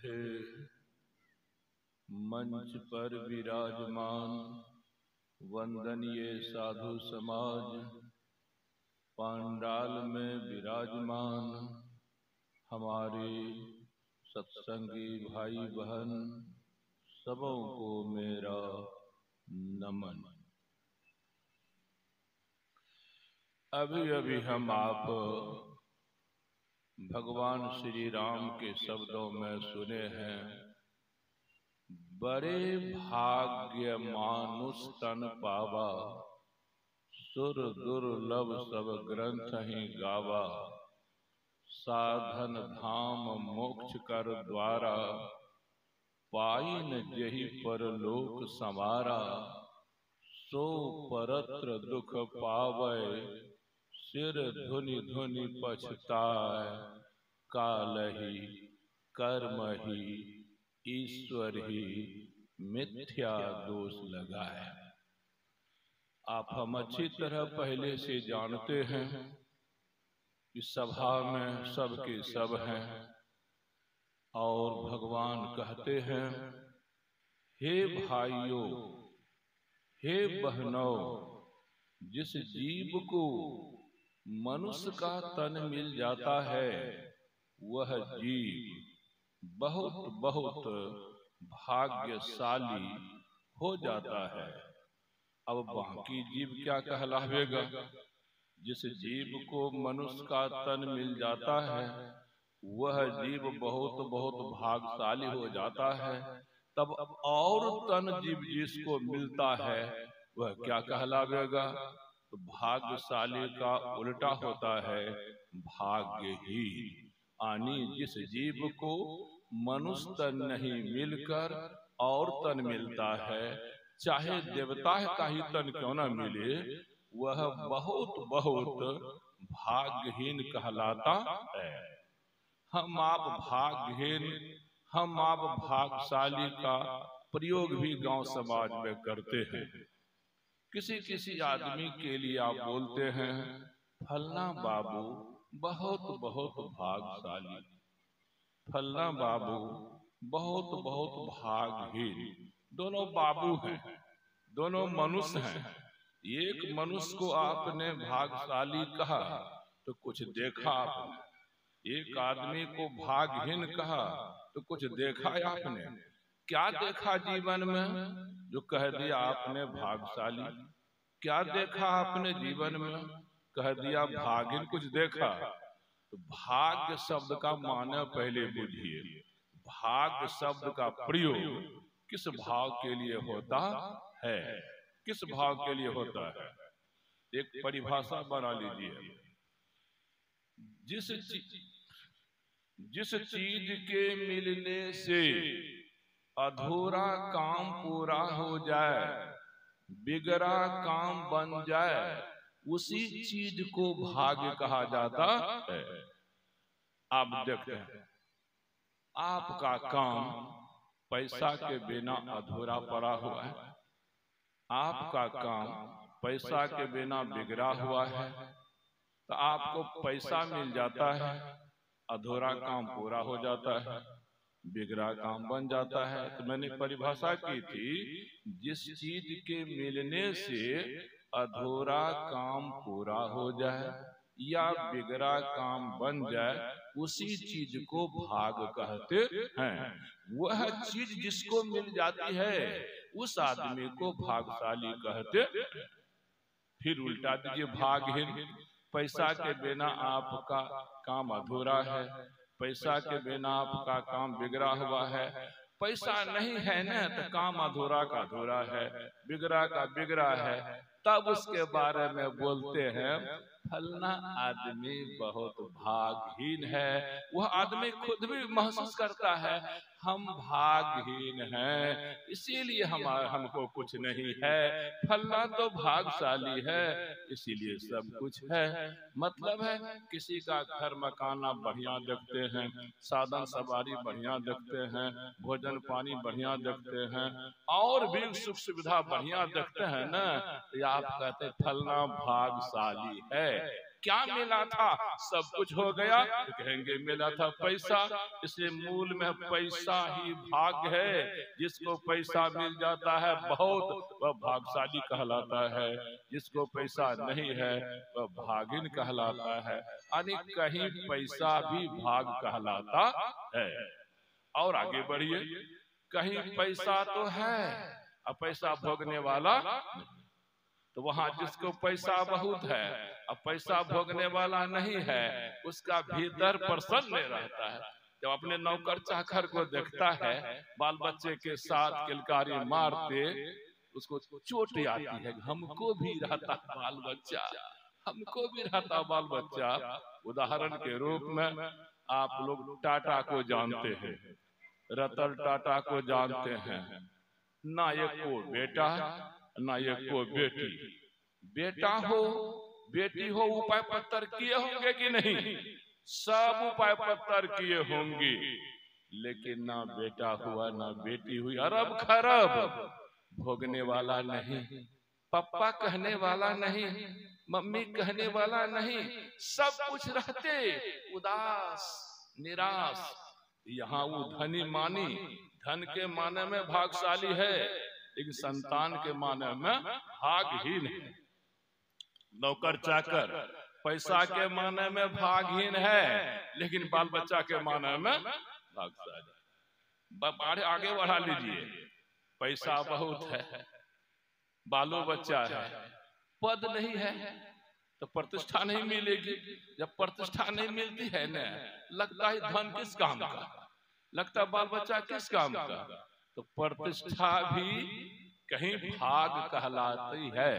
है मंच पर विराजमान वंदनीय साधु समाज, पंडाल में विराजमान हमारे सत्संगी भाई बहन, सबों को मेरा नमन। अभी अभी हम आप भगवान श्री राम के शब्दों में सुने हैं, बड़े भाग्य मानुष तन पावा, सुर दुर्लभ सब ग्रंथ ही गावा, साधन धाम मोक्ष कर द्वारा, पाइन जहि परलोक समारा, सो परत्र दुख पावै, सिर धुनि धुनि पछताय, कालहि कर्म ही ईश्वर ही मिथ्या दोष लगाए। आप हम अच्छी तरह पहले से जानते हैं कि सभा में सबके सब हैं और भगवान कहते हैं, हे भाइयों, हे बहनों, जिस जीव को मनुष्य का तन मिल जाता है वह जीव बहुत बहुत भाग्यशाली हो जाता है। अब बाकी जीव क्या कहलावेगा? जिस जीव को मनुष्य का तन मिल जाता है वह जीव बहुत बहुत भाग्यशाली हो जाता है। तब और तन जीव जिसको मिलता है वह क्या कहलावेगा? तो भाग्यशाली का उल्टा होता है भाग्यहीन। यानी जिस जीव को मनुष्य तन नहीं मिलकर और तन मिलता है, चाहे देवता का ही तन क्यों न मिले, वह बहुत बहुत भाग्यहीन कहलाता है। हम आप भाग्यहीन, हम आप भाग्यशाली का प्रयोग भी गांव समाज में करते हैं। किसी किसी आदमी के लिए आप बोलते हैं, फलना बाबू बहुत बहुत भाग्यशाली, फलना बाबू बहुत बहुत भाग्यहीन। दोनों बाबू हैं, दोनों मनुष्य हैं। एक मनुष्य को आपने भाग्यशाली कहा तो कुछ देखा आपने, एक आदमी को भाग्यहीन कहा तो कुछ देखा आपने। क्या देखा जीवन में जो कह दिया आपने भाग्यशाली? क्या देखा आपने जीवन में कह दिया भाग्यहीन? कुछ देखा? तो भाग्य शब्द का माने पहले बुझिए। भाग्य शब्द का प्रयोग किस भाव के लिए होता है, किस भाव के लिए होता है? एक परिभाषा बना लीजिए। जिस चीज के मिलने से अधूरा काम पूरा हो जाए, बिगड़ा काम बन जाए, उसी चीज को भाग्य कहा जाता है। आप देखते हैं, आपका काम पैसा के बिना अधूरा पड़ा हुआ है, आपका काम पैसा के बिना बिगड़ा हुआ है, तो आपको पैसा मिल जाता है, अधूरा काम पूरा हो जाता है, बिगड़ा काम बन जाता है। तो मैंने परिभाषा की थी, जिस चीज के मिलने से अधूरा काम पूरा हो जाए या बिगड़ा काम बन जाए, उसी चीज को भाग कहते हैं। वह चीज जिसको मिल जाती है उस आदमी को भाग्यशाली कहते। फिर उल्टा दीजिए, भाग्यहीन। पैसा के बिना आपका काम अधूरा है, पैसा के बिना आपका काम बिगड़ा हुआ है। पैसा नहीं है ना तो काम अधूरा का अधूरा है, बिगड़ा का बिगड़ा है। तब उसके बारे में बोलते हैं, फलना आदमी बहुत भाग्यहीन है। वह आदमी खुद भी महसूस करता है हम भाग्यहीन हैं, इसीलिए हमको कुछ नहीं है। फलना तो भाग्यशाली है, इसीलिए सब कुछ है। मतलब है किसी का घर मकाना बढ़िया देखते हैं, साधन सवारी बढ़िया देखते हैं, भोजन पानी बढ़िया देखते हैं, और भी सुख सुविधा बढ़िया देखते हैं ना, तो आप कहते फलना भाग्यशाली है। क्या मिला था? सब कुछ हो गया तो कहेंगे मिला था पैसा। इसलिए मूल में पैसा ही भाग्य है। जिसको पैसा मिल जाता है बहुत, वह भाग्यशाली कहलाता है। जिसको पैसा नहीं है वह भागिन कहलाता है। यानी कहीं पैसा भी भाग कहलाता है। और आगे बढ़िए, कहीं पैसा तो है और पैसा भोगने वाला नहीं। तो वहां जिसको पैसा बहुत है और पैसा भोगने वाला नहीं है, उसका भीतर प्रसन्न रहता है। जब अपने नौकर चाकर को देखता है बाल बच्चे के साथ किलकारी मारते, उसको चोट आती है। हमको भी रहता बाल बच्चा, हमको भी रहता बाल बच्चा। उदाहरण के रूप में आप लोग टाटा को जानते हैं, रतन टाटा को जानते हैं। ना एक को बेटा ना एक को बेटी। बेटा हो बेटी हो उपाय पत्तर किए होंगे कि नहीं? सब उपाय पत्तर किए होंगे, लेकिन ना बेटा हुआ ना बेटी हुई। अरब खरब भोगने वाला नहीं, पापा कहने वाला नहीं, मम्मी कहने वाला नहीं। सब कुछ रहते उदास निराश। यहाँ वो धनी मानी, धन के माने में भाग्यशाली है, लेकिन संतान के माने में भागहीन है। नौकर चाकर पैसा के माने में भागहीन है, लेकिन बाल बच्चा के माने में भाग्यशाली। आगे बढ़ा लीजिए, पैसा बहुत है, बालो बच्चा है, पद नहीं है तो प्रतिष्ठा नहीं मिलेगी। जब प्रतिष्ठा नहीं मिलती है ना, लगता है धन किस काम का, लगता बाल बच्चा किस काम का। तो प्रतिष्ठा भी कहीं भाग कहलाती है,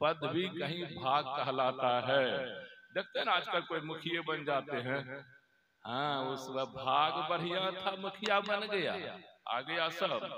पद भी कहीं भाग कहलाता है। देखते हैं ना आजकल कोई मुखिया बन जाते हैं, हाँ उस भाग बढ़िया था, मुखिया बन गया, आ गया सब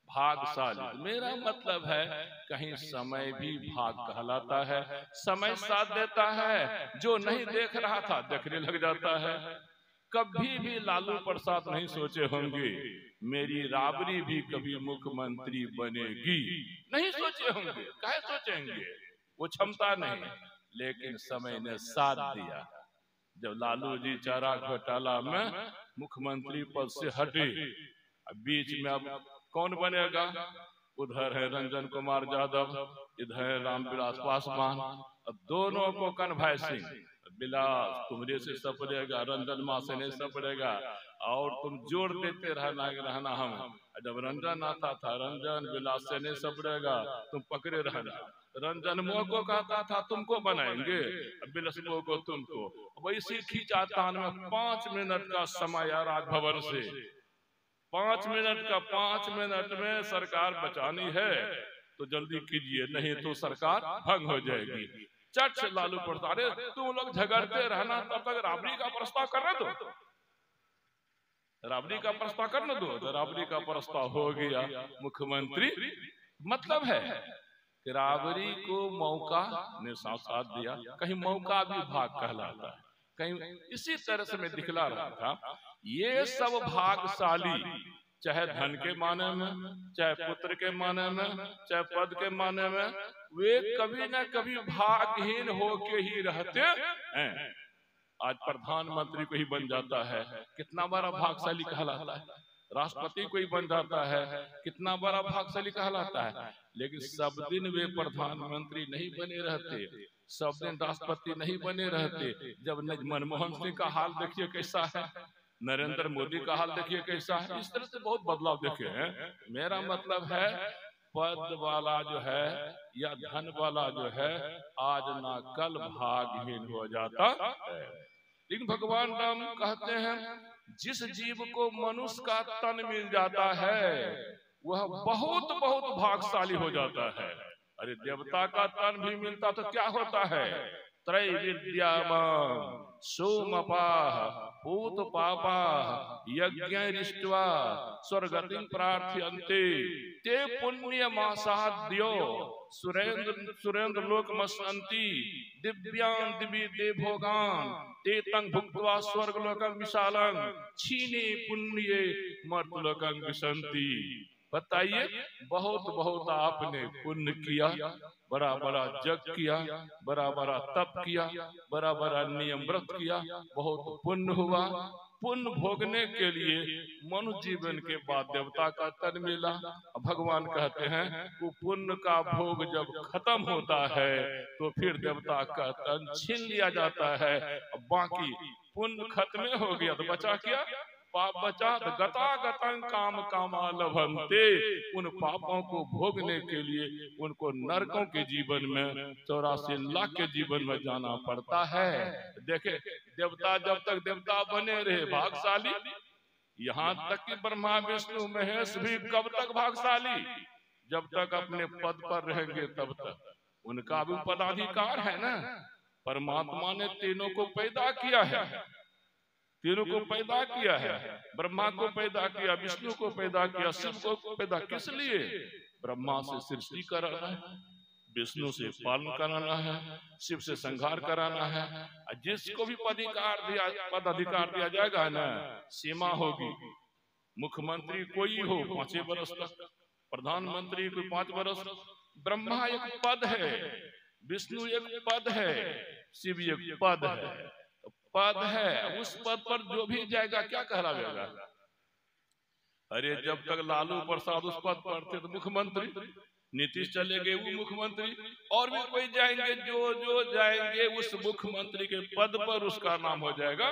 भागशाली। मेरा मतलब है कहीं समय भी भाग कहलाता है। समय साथ देता है, जो नहीं देख रहा था देखने लग जाता है। कभी भी लालू प्रसाद नहीं सोचे होंगे मेरी राबड़ी भी कभी मुख्यमंत्री बनेगी, नहीं सोचे होंगे। काहे सोचेंगे, वो क्षमता नहीं, लेकिन समय ने साथ दिया। जब लालू जी चारा घोटाला में मुख्यमंत्री पद से हटे, बीच में अब कौन बनेगा? उधर है रंजन कुमार यादव, इधर है रामविलास पासवान। अब दोनों को कन्हैया सिंह, विलास तुमरे से सपरेगा, रंजन माँ से नहीं सपरेगा, और तुम जोड़ देते रहना। हम जब रंजन आता था, रंजन विलास से नहीं सपरेगा, तुम पकड़े रहना। रंजन मोह को कहता था तुमको बनाएंगे, विलास मोह को तुमको। वैसी खींचातान में 5 मिनट का समय राजभवन से, 5 मिनट का, 5 मिनट में सरकार बचानी है तो जल्दी कीजिए, नहीं तो सरकार भंग हो जाएगी। चट से लालू प्रसाद, तुम लोग झगड़ते रहना, तब तक राबड़ी का प्रस्ताव करने दो, राबड़ी का प्रस्ताव करने दो। तो राबड़ी का प्रस्ताव हो गया, मुख्यमंत्री। मतलब है कि राबड़ी को मौका ने साथ दिया। कहीं मौका भी भाग कहलाता है, कहीं इसी तरह से मैं दिखला रहा था। ये सब भागशाली, चाहे धन के माने में, चाहे पुत्र के माने में, चाहे पद के माने में, वे कभी न कभी भागहीन होके ही रहते हैं। आज प्रधानमंत्री को ही बन जाता है, कितना बड़ा भागशाली कहलाता है। राष्ट्रपति को ही बन जाता है, कितना बड़ा भागशाली कहलाता है। लेकिन सब दिन वे प्रधानमंत्री नहीं बने रहते, सब दिन राष्ट्रपति नहीं बने रहते। जब मनमोहन सिंह का हाल देखिए कैसा है, नरेंद्र मोदी का हाल देखिए कैसा है, इस तरह से बहुत बदलाव देखे हैं। मेरा मतलब है पद वाला जो है या धन वाला जो है, आज ना कल भागहीन हो जाता है। लेकिन भगवान राम कहते हैं जिस जीव को मनुष्य का तन मिल जाता है वह बहुत बहुत भाग्यशाली हो जाता है। अरे देवता का तन भी मिलता तो क्या होता है? त्रैविद्याम सोमपाह पूत पापा यज्ञरिष्ट्वा स्वर्गतिं प्रार्थयन्ते ते पुण्यमासाद्यो सुरेंद्र लोकमस्सन्ति दिव्यान् दिव्य देवभोगान् ते तं भुक्त्वा स्वर्गलोकं विशालं क्षीणे पुण्ये मर्त्यलोकं विशन्ति। बताइए, बहुत बहुत आपने पुण्य किया, बड़ा बड़ा जग किया, बड़ा बड़ा तप किया, बड़ा बड़ा नियम व्रत किया, बहुत पुण्य हुआ। पुण्य भोगने के लिए मनुष्य जीवन के बाद देवता का तन मिला। भगवान कहते हैं वो पुण्य का भोग जब खत्म होता है तो फिर देवता का तन छीन लिया जाता है। बाकी पुण्य खत्म हो गया तो बचा क्या? पाप बचा। तो गता गतं काम कामा लभन्ते, उन पापों को भोगने के लिए उनको नरकों के जीवन में 84 लाख के जीवन में जाना पड़ता है। देखे, देवता जब तक देवता बने रहे भागशाली, यहाँ तक कि ब्रह्मा विष्णु महेश भी कब तक भागशाली? जब तक अपने पद पर रहेंगे तब तक। उनका भी पदाधिकार है ना। परमात्मा ने तीनों को पैदा किया है, तीनों को पैदा किया है। ब्रह्मा को पैदा किया, विष्णु को पैदा किया, शिव को पैदा किस लिए? ब्रह्मा से सृष्टि कराना है, विष्णु से पालन कराना है, शिव से संहार कराना है। जिसको भी पदाधिकार दिया जाएगा ना, सीमा होगी। मुख्यमंत्री कोई हो 5 वर्ष तक, प्रधानमंत्री कोई 5 वर्ष। ब्रह्मा एक पद है, विष्णु एक पद है, शिव एक पद है। पद है, उस पद पर जो भी जाएगा क्या कहलाएगा? अरे जब तक लालू प्रसाद उस पद पर थे तो मुख्यमंत्री, नीतीश चले गए वो मुख्यमंत्री, और भी कोई जाएंगे, जो जाएंगे उस मुख्यमंत्री के पद पर उसका नाम हो जाएगा।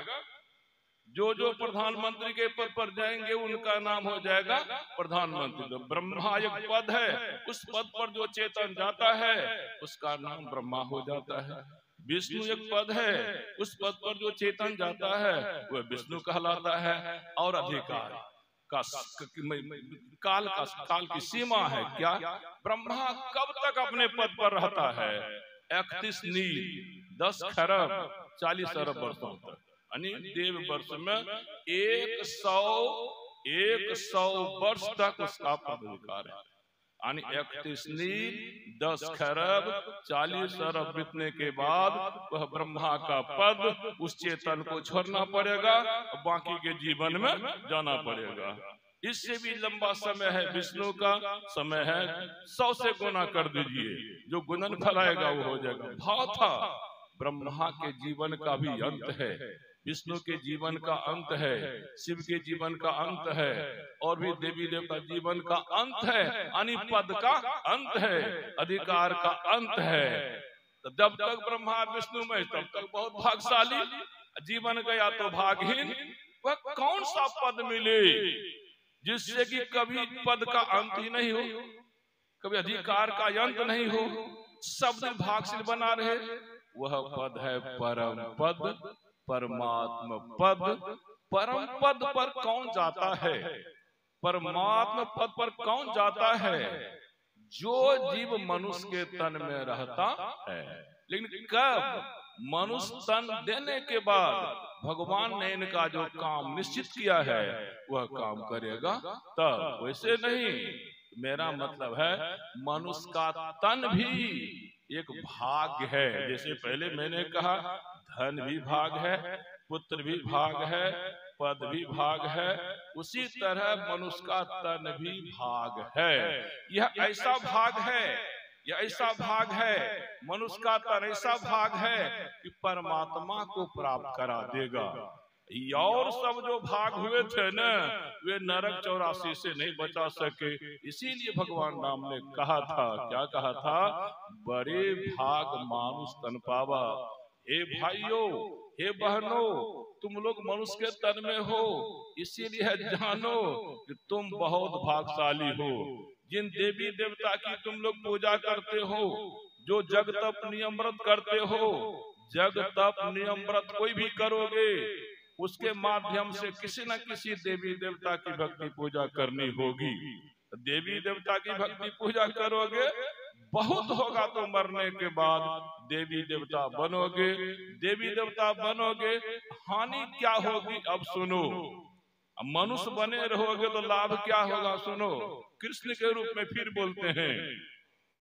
जो प्रधानमंत्री के पद पर जाएंगे उनका नाम हो जाएगा प्रधानमंत्री। तो ब्रह्मा एक पद है, उस पद पर जो चेतन जाता है उसका नाम ब्रह्मा हो जाता है। विष्णु एक पद है, उस पद पर जो चेतन जाता है वह विष्णु कहलाता है। और अधिकार का काल की सीमा है क्या? ब्रह्मा कब तक अपने पद पर रहता है? 31 नील 10 खरब 40 अरब वर्षों तक, यानी देव वर्ष में 100 वर्ष तक उसका पदाधिकार है। यानी 31 नील 10 खरब 40 अरब बीतने के बाद वह ब्रह्मा का पद उस चेतन को छोड़ना पड़ेगा, बाकी के जीवन में जाना पड़ेगा। इससे भी लंबा समय है विष्णु का, समय है 100 से गुना कर दीजिए, जो गुणन फैलाएगा वो हो जाएगा। भाव था ब्रह्मा के जीवन का भी अंत है, विष्णु के जीवन का अंत है, शिव के जीवन का अंत है, और भी देवी देवता जीवन का अंत है, यानी पद का अंत है, अधिकार का अंत है। तो जब तक ब्रह्मा विष्णु में तब तक बहुत भागशाली, जीवन गया तो भागहीन। वह कौन सा पद मिले जिससे कि कभी पद का अंत ही नहीं हो, कभी अधिकार का अंत नहीं हो, सब दिन भागशील बना रहे? वह पद है परम पद, परमात्म पद। परम पद पर कौन जाता है? परमात्म पद पर कौन जाता है? जो जीव मनुष्य के तन में रहता है। लेकिन कब? मनुष्य तन देने के बाद भगवान ने इनका जो काम निश्चित किया है वह काम करेगा तब, वैसे नहीं। मेरा मतलब है मनुष्य का तन भी एक भाग्य है। जैसे पहले मैंने कहा धन भी भाग है, पुत्र भी भाग है, पद भी भाग है, उसी तरह मनुष्य का तन भी भाग है। यह ऐसा भाग है, यह ऐसा भाग है, मनुष्य का तन ऐसा भाग है कि परमात्मा को प्राप्त करा देगा। और सब जो भाग हुए थे न, वे नरक 84 से नहीं बचा सके। इसीलिए भगवान राम ने कहा था, क्या कहा था? बड़े भाग मानुष तन पावा। हे भाइयों, हे बहनों, तुम लोग मनुष्य के तन में हो, इसीलिए जानो कि तुम बहुत भागशाली हो। जिन देवी देवता की तुम लोग पूजा करते हो, जो जग तप नियम व्रत करते हो, जग तप नियम व्रत कोई भी करोगे उसके माध्यम से किसी न किसी देवी देवता की भक्ति पूजा करनी होगी। देवी देवता की भक्ति पूजा करोगे, बहुत होगा तो मरने के बाद देवी देवता बनोगे। देवी देवता बनोगे, हानि क्या होगी अब सुनो। मनुष्य बने रहोगे तो लाभ क्या होगा सुनो। कृष्ण के रूप में फिर बोलते हैं,